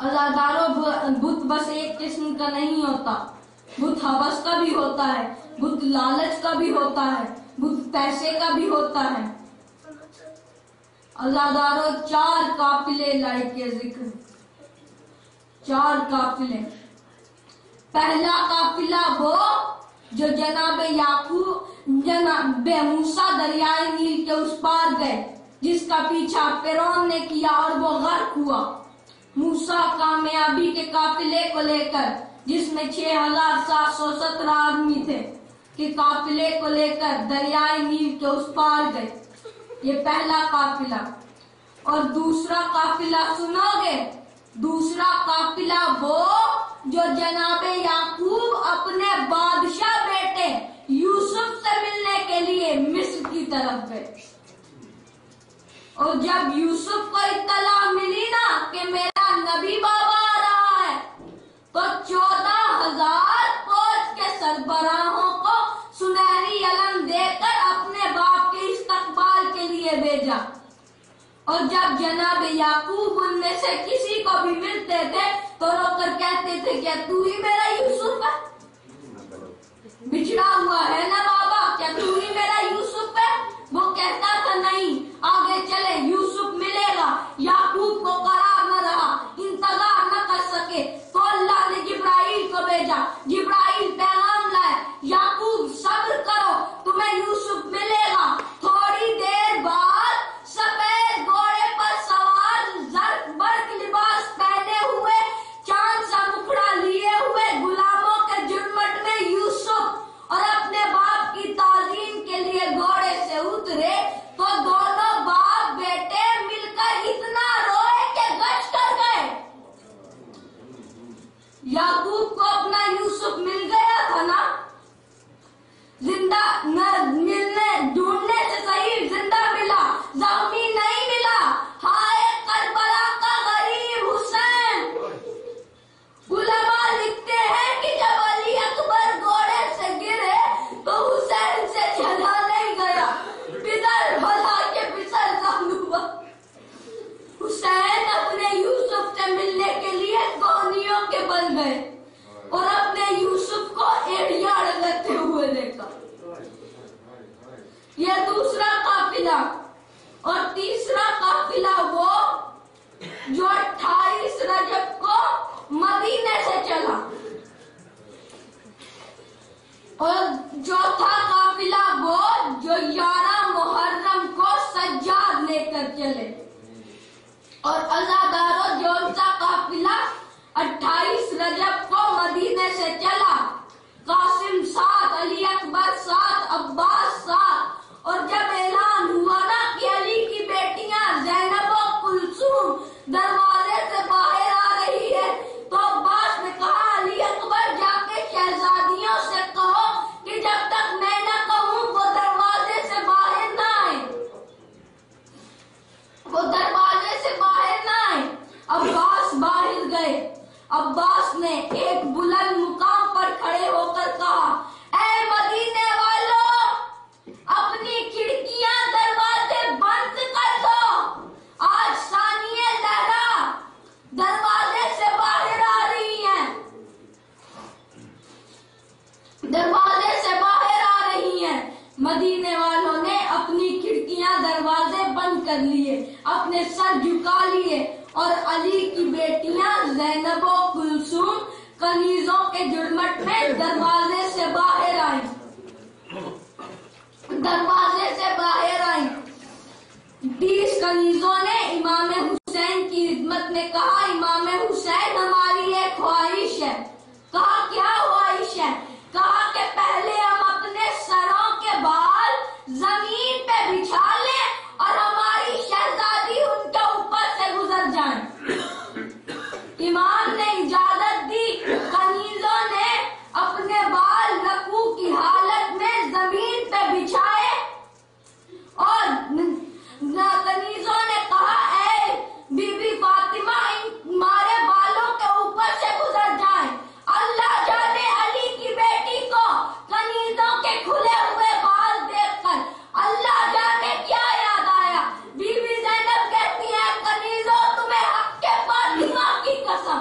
عزاداروں، بت بس ایک قسم کا نہیں ہوتا، بت حوث کا بھی ہوتا ہے، بت لالچ کا بھی ہوتا ہے، بت پیسے کا بھی ہوتا ہے۔ عزاداروں، 4 قافلے لائے کے ذکر، 4 قافلے۔ پہلا قافلہ وہ جو جناب یعقوب، جناب موسیٰ دریائے نیل کے اس پار گئے، جس کا پیچھا فرعون نے کیا اور وہ غرق ہوا۔ موسیٰ کامیابی کے قافلے کو لے کر، جس میں 6717 آدمی تھے، کہ قافلے کو لے کر دریائے نیل کے اس پار گئے۔ یہ پہلا قافلہ۔ اور دوسرا قافلہ سنو گے؟ دوسرا قافلہ وہ جو جناب یعقوب اپنے بادشاہ بیٹے یوسف سے ملنے کے لیے مصر کی طرف گئے۔ اور جب یوسف کو اطلاع ملی نا کہ میرا نبی بابا آ رہا ہے، تو 14,000 فوج کے سربراہوں کو سنہری علم دے کر اپنے باپ کے استقبال کے لیے بھیجا۔ اور جب جناب یعقوب ان میں سے کسی کو بھی ملتے تھے تو رو کر کہتے تھے کیا تو ہی میرا یوسف ہے؟ بچھڑا ہوا ہے نا بابا، کیا تو ہی میرا یوسف ہے؟ وہ کہتا تھا نہیں، آگے چلے، یوسف ملے گا۔ یعقوب کو قرار نہ رہا، انتظار نہ کر سکے تو اللہ نے جبرائیل کو بھیجا۔ جبرائیل پیغام لائے، یعقوب صبر کرو، تمہیں یوسف ملے گا۔ تھوڑی دیر بعد سفید گھوڑے پر سوار، زرق برق لباس پہنے ہوئے، چاند سا مکھڑا لیے ہوئے، غلاموں کے جھرمٹ میں یوسف اور اپنے باپ کی تعظیم کے لیے گھوڑے سے اترے تو دونوں باپ بیٹے مل کر اتنا روئے کہ گش کر گئے۔ یعقوب کو اپنا یوسف مل گیا تھا نا، زندہ ملنے ڈھونڈنے سے صحیح زندہ ملا، زخمی نہیں ملا۔ ہائے کربلا کا غریب حسین۔ علماء لکھتے ہیں کہ جب علی اکبر گھوڑے سے گرے تو حسین سے چلا نہیں گیا، پدر بھلا کے پسر زخم ہوا۔ حسین اپنے یوسف سے ملنے کے لیے کوہنیوں کے بن گئے اور اپنے یوسف کو ایڑیاں رگڑتے ہوئے دیکھا۔ یہ دوسرا قافلہ۔ اور تیسرا قافلہ وہ جو 28 رجب کو مدینے سے چلا۔ اور چوتھا قافلہ وہ جو 11 محرم کو سجاد لے کر چلے۔ اور عزاداروں، جو سا قافلہ 28 رجب کو مدینے سے چلا، قاسم ساتھ، علی اکبر ساتھ، عباس ساتھ۔ اور جب اعلان ہوا نا کہ علی کی بیٹیاں زینب و کلثوم دروازے سے باہر آ رہی ہے، تو عباس نے کہا علی اکبر جا کے شہزادیوں سے کہو کہ جب تک میں نہ کہوں وہ دروازے سے باہر نہ آئے، وہ دروازے سے باہر نہ آئے۔ عباس باہر گئے۔ عباس نے ایک بلند مقام پر کھڑے ہو کر کہا، اے مدینے والوں، اپنی کھڑکیاں دروازے بند کر دو، آج ثانیہ زہرا دروازے سے باہر آ رہی ہیں، دروازے سے باہر آ رہی ہیں۔ مدینے والوں نے اپنی کھڑکیاں دروازے بند کر لیے، اپنے سر جھکا لیے، اور علی کی بیٹیاں زینب و کلثوم کنیزوں کے جھرمٹ میں دروازے سے باہر آئیں، دروازے سے باہر آئیں۔ 20 کنیزوں نے امام حسین کی خدمت میں کہا، امام حسین ہماری ایک خواہش ہے۔ کہا کیا خواہش ہے؟ کہا کہ پہلے ہم اپنے سروں کے بال زمین پہ بچھا لیں اور ہماری شہزادی ان کے اوپر سے گزر جائیں۔ امام نے اجازت دی، کنیزوں نے اپنے بال رکوع کی حالت میں زمین پہ بچھائے اور کنیزوں نے کہا اے بی بی فاطمہ ہمارے بالوں کے اوپر سے گزر جائیں۔ اللہ جانے علی کی بیٹی کو کنیزوں کے کھلے ہوئے بال دیکھ کر اللہ جانے کیا یاد آیا۔ بی بی زینب کہتی ہے کنیزوں تمہیں حق کے فاطمہ کی قسم